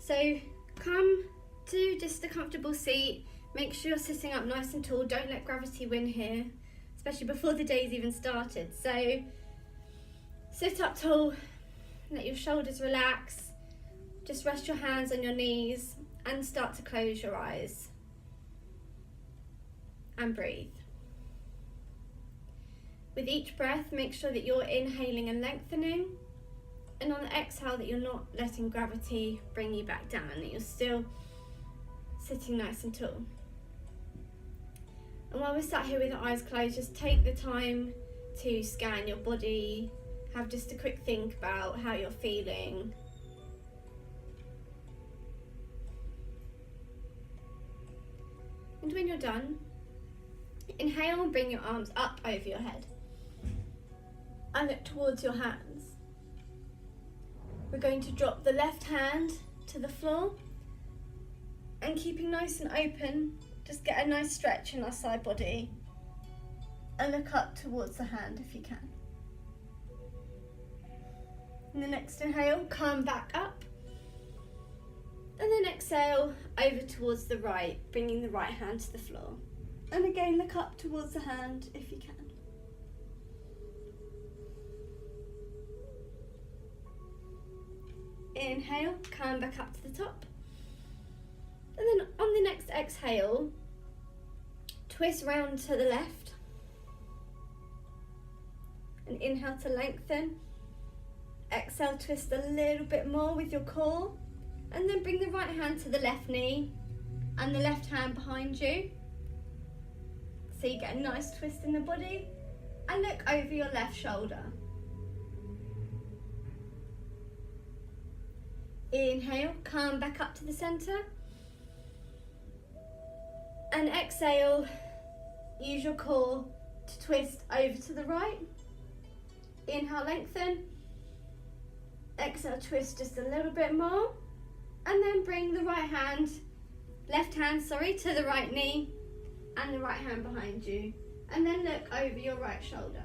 So come to just a comfortable seat. Make sure you're sitting up nice and tall. Don't let gravity win here, especially before the day's even started. So sit up tall, let your shoulders relax. Just rest your hands on your knees and start to close your eyes. And breathe. With each breath, make sure that you're inhaling and lengthening. And on the exhale, that you're not letting gravity bring you back down, that you're still sitting nice and tall. And while we're sat here with our eyes closed, just take the time to scan your body, have just a quick think about how you're feeling. And when you're done, inhale and bring your arms up over your head and look towards your hands. We're going to drop the left hand to the floor and keeping nice and open, just get a nice stretch in our side body and look up towards the hand if you can. And the next inhale, come back up. And then exhale over towards the right, bringing the right hand to the floor. And again, look up towards the hand if you can. Inhale, come back up to the top. And then on the next exhale, twist round to the left. And inhale to lengthen. Exhale, twist a little bit more with your core. And then bring the right hand to the left knee and the left hand behind you. So you get a nice twist in the body. And look over your left shoulder. Inhale, come back up to the center. And exhale, use your core to twist over to the right. Inhale, lengthen. Exhale, twist just a little bit more. And then bring the left hand, to the right knee and the right hand behind you. And then look over your right shoulder.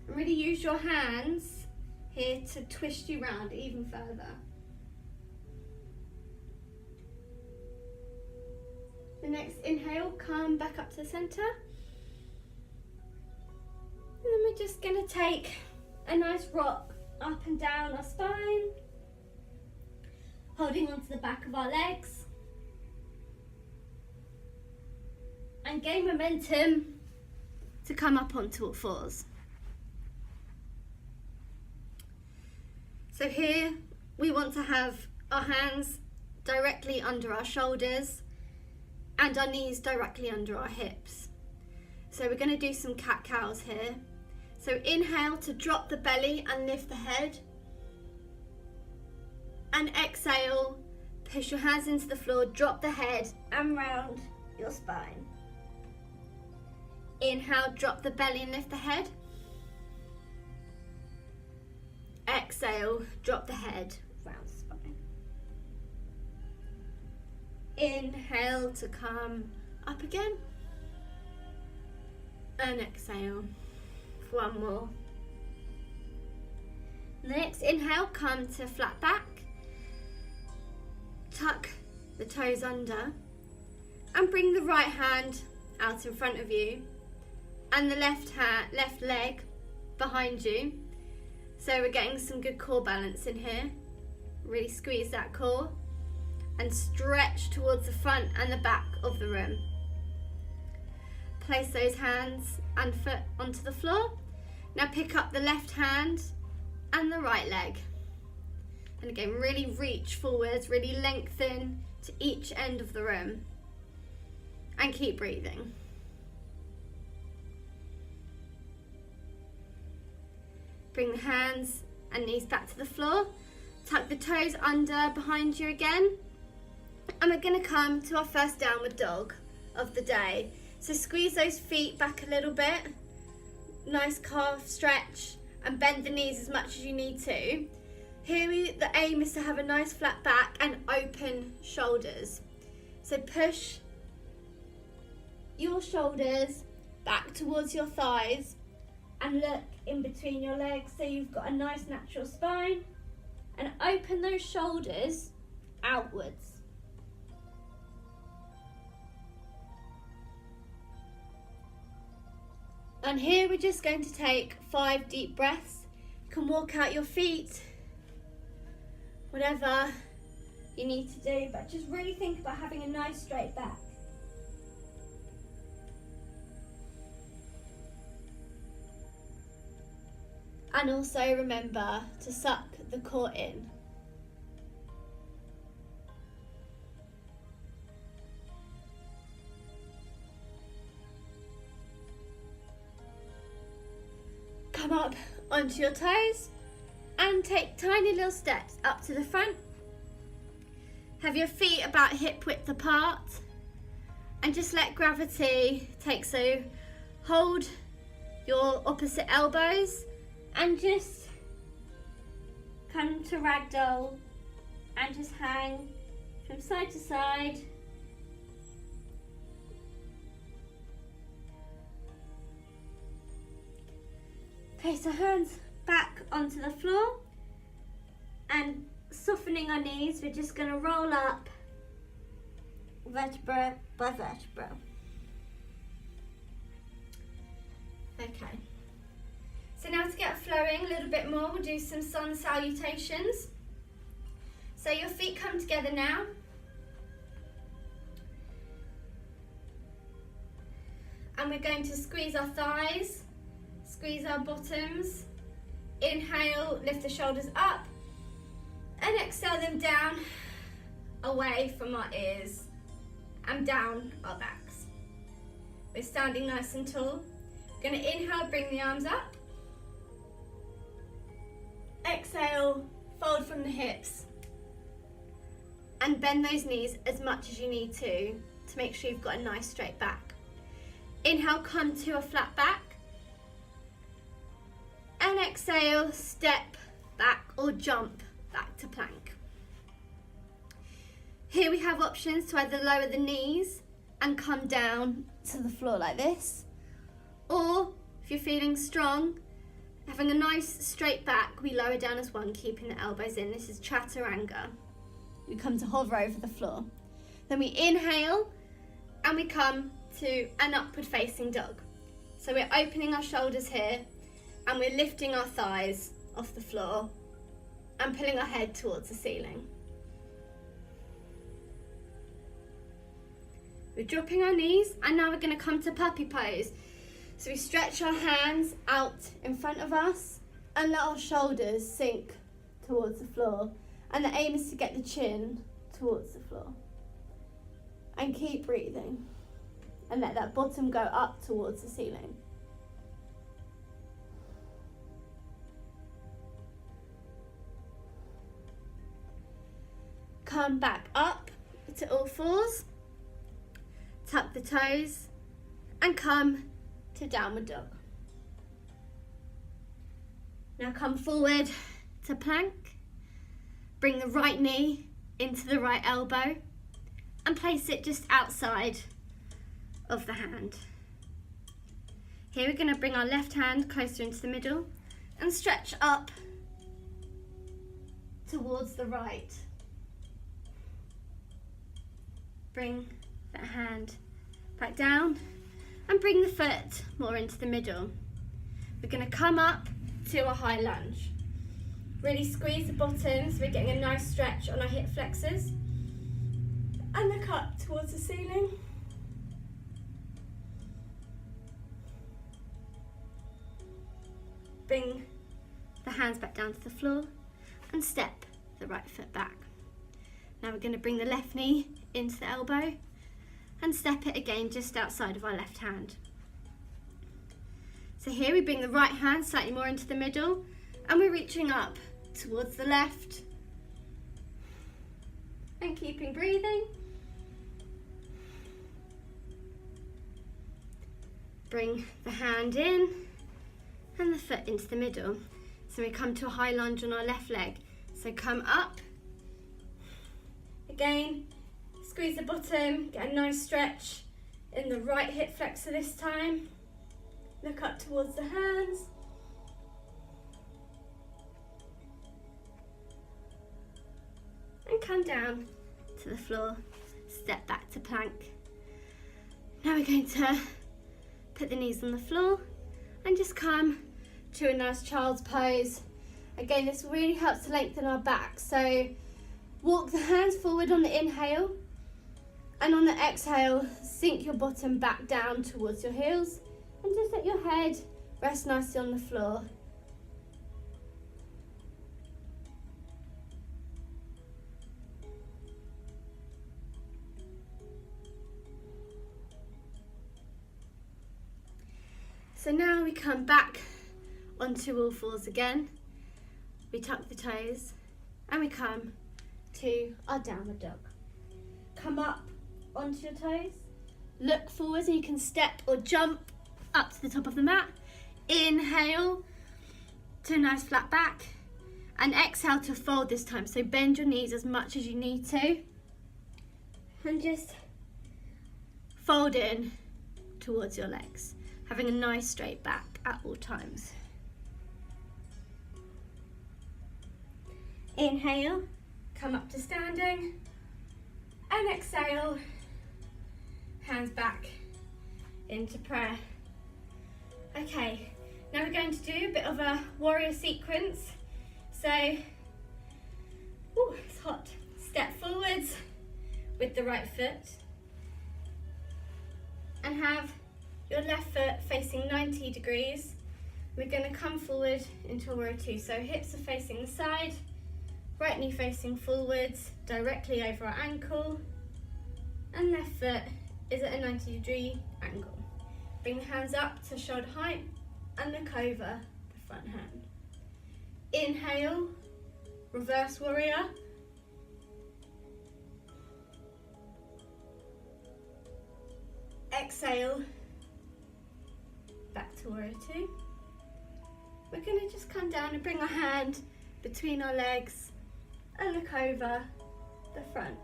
And really use your hands here to twist you round even further. The next inhale, come back up to the center. And then we're just going to take a nice rock up and down our spine, holding onto the back of our legs. And gain momentum to come up onto all fours. So here we want to have our hands directly under our shoulders and our knees directly under our hips. So we're going to do some cat-cows here. So inhale to drop the belly and lift the head. And exhale, push your hands into the floor, drop the head and round your spine. Inhale, drop the belly and lift the head. Exhale, drop the head, round the spine. Inhale to come up again. And exhale for one more. Next inhale, come to flat back. Tuck the toes under and bring the right hand out in front of you and the left leg behind you. So we're getting some good core balance in here. Really squeeze that core and stretch towards the front and the back of the room. Place those hands and foot onto the floor. Now pick up the left hand and the right leg. And again, really reach forwards, really lengthen to each end of the room. And keep breathing. Bring the hands and knees back to the floor. Tuck the toes under behind you again. And we're going to come to our first downward dog of the day. So squeeze those feet back a little bit. Nice calf stretch and bend the knees as much as you need to. Here the aim is to have a nice flat back and open shoulders. So push your shoulders back towards your thighs and look in between your legs so you've got a nice natural spine, and open those shoulders outwards. And here we're just going to take 5 deep breaths. You can walk out your feet, whatever you need to do, but just really think about having a nice straight back. And also remember to suck the core in. Come up onto your toes and take tiny little steps up to the front. Have your feet about hip width apart and just let gravity take, so hold your opposite elbows and just come to ragdoll and just hang from side to side. Place our hands back onto the floor and softening our knees, we're just going to roll up vertebra by vertebra. Okay. So now to get flowing a little bit more, we'll do some sun salutations. So your feet come together now. And we're going to squeeze our thighs, squeeze our bottoms. Inhale, lift the shoulders up. And exhale them down, away from our ears and down our backs. We're standing nice and tall. We're going to inhale, bring the arms up. Exhale, fold from the hips. And bend those knees as much as you need to make sure you've got a nice straight back. Inhale, come to a flat back. And exhale, step back or jump back to plank. Here we have options to either lower the knees and come down to the floor like this, or if you're feeling strong, having a nice straight back, we lower down as one, keeping the elbows in. This is chaturanga. We come to hover over the floor. Then we inhale and we come to an upward facing dog. So we're opening our shoulders here and we're lifting our thighs off the floor and pulling our head towards the ceiling. We're dropping our knees and now we're going to come to puppy pose. So we stretch our hands out in front of us and let our shoulders sink towards the floor. And the aim is to get the chin towards the floor. And keep breathing. And let that bottom go up towards the ceiling. Come back up to all fours, tuck the toes and come to downward dog. Now come forward to plank, bring the right knee into the right elbow and place it just outside of the hand. Here we're going to bring our left hand closer into the middle and stretch up towards the right. Bring that hand back down and bring the foot more into the middle. We're going to come up to a high lunge. Really squeeze the bottoms, we're getting a nice stretch on our hip flexors. And look up towards the ceiling. Bring the hands back down to the floor and step the right foot back. Now we're going to bring the left knee into the elbow and step it again just outside of our left hand. So here we bring the right hand slightly more into the middle and we're reaching up towards the left and keeping breathing. Bring the hand in and the foot into the middle. So we come to a high lunge on our left leg. So come up. Again, squeeze the bottom, get a nice stretch in the right hip flexor this time. Look up towards the hands. And and come down to the floor. Step back to plank. Now we're going to put the knees on the floor and just come to a nice child's pose. Again, this really helps to lengthen our back. So walk the hands forward on the inhale, and on the exhale, sink your bottom back down towards your heels and just let your head rest nicely on the floor. So now we come back onto all fours again. We tuck the toes and we come to our downward dog. Come up onto your toes, look forwards, and you can step or jump up to the top of the mat. Inhale to a nice flat back, and exhale to fold this time. So bend your knees as much as you need to and just fold in towards your legs, having a nice straight back at all times. Inhale, come up to standing, and exhale, hands back into prayer. Okay, now we're going to do a bit of a warrior sequence. So, it's hot. Step forwards with the right foot and have your left foot facing 90 degrees. We're going to come forward into a warrior two. So hips are facing the side, right knee facing forwards, directly over our ankle, and left foot is at a 90-degree angle. Bring the hands up to shoulder height and look over the front hand. Inhale, reverse warrior. Exhale, back to warrior two. We're going to just come down and bring our hand between our legs and look over the front.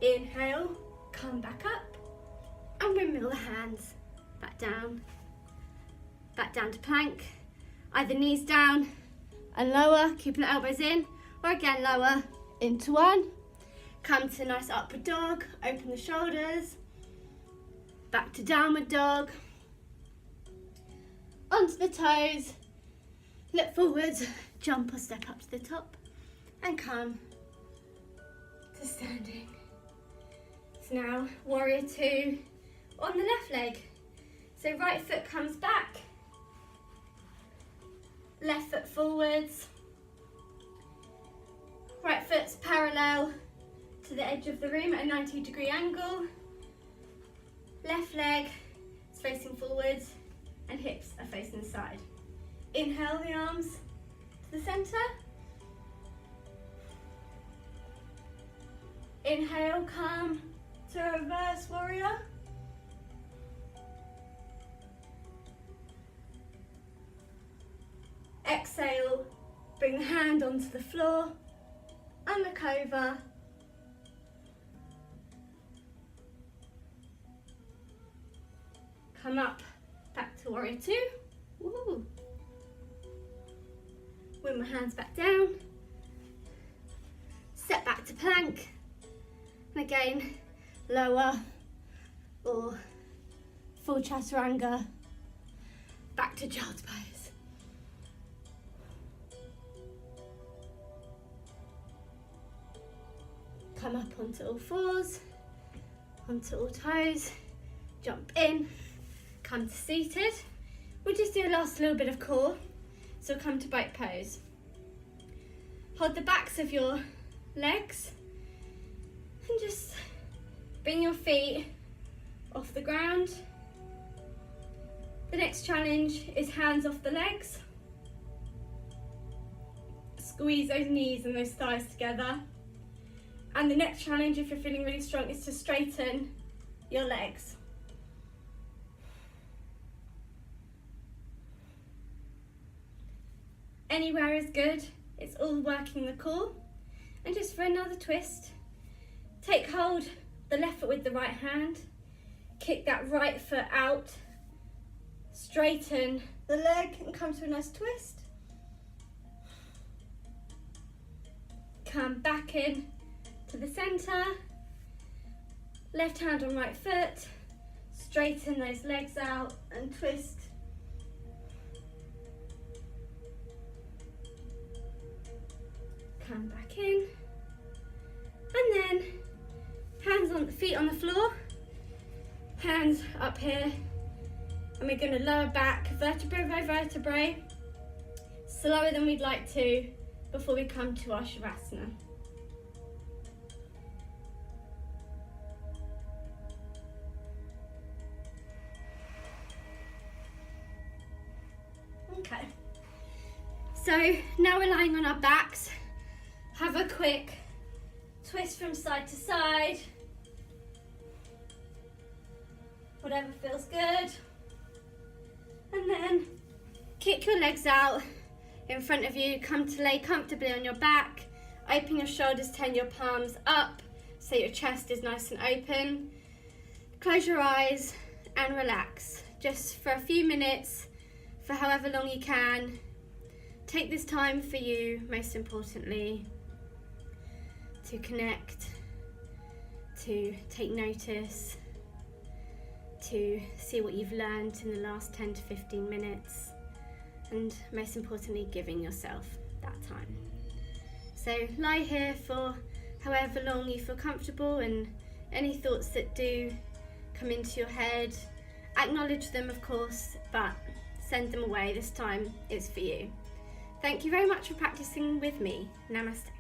Inhale, come back up and windmill the hands back down to plank. Either knees down and lower, keeping the elbows in, or again lower into one. Come to a nice upward dog, open the shoulders, back to downward dog, onto the toes, look forwards, jump or step up to the top, and come to standing. So now warrior two on the left leg. So right foot comes back, left foot forwards, right foot's parallel to the edge of the room at a 90-degree angle, left leg is facing forwards and hips are facing the side. Inhale the arms to the centre. Inhale, come to a reverse warrior. Exhale, bring the hand onto the floor and look over. Come up, back to warrior two. Woo. Bring my hands back down. Step back to plank. And again, lower or full chaturanga. Back to child's pose. Come up onto all fours, onto all toes, jump in, come to seated. We'll just do a last little bit of core. So come to bike pose. Hold the backs of your legs and just bring your feet off the ground. The next challenge is hands off the legs. Squeeze those knees and those thighs together. And the next challenge, if you're feeling really strong, is to straighten your legs. Anywhere is good. It's all working the core. And just for another twist, take hold the left foot with the right hand, kick that right foot out, straighten the leg and come to a nice twist. come back in to the centre. Left hand on right foot. Straighten those legs out and twist. Come back in. And then hands on the feet on the floor. Hands up here. And we're going to lower back vertebrae by vertebrae. Slower than we'd like to before we come to our Shavasana. Okay, so now we're lying on our backs. Have a quick twist from side to side. Whatever feels good. And then kick your legs out in front of you. Come to lay comfortably on your back. Open your shoulders, turn your palms up so your chest is nice and open. Close your eyes and relax. Just for a few minutes, for however long you can. Take this time for you, most importantly, to connect, to take notice, to see what you've learned in the last 10 to 15 minutes, and most importantly, giving yourself that time. So lie here for however long you feel comfortable, and any thoughts that do come into your head, acknowledge them of course, but send them away. This time it's for you. Thank you very much for practicing with me. Namaste.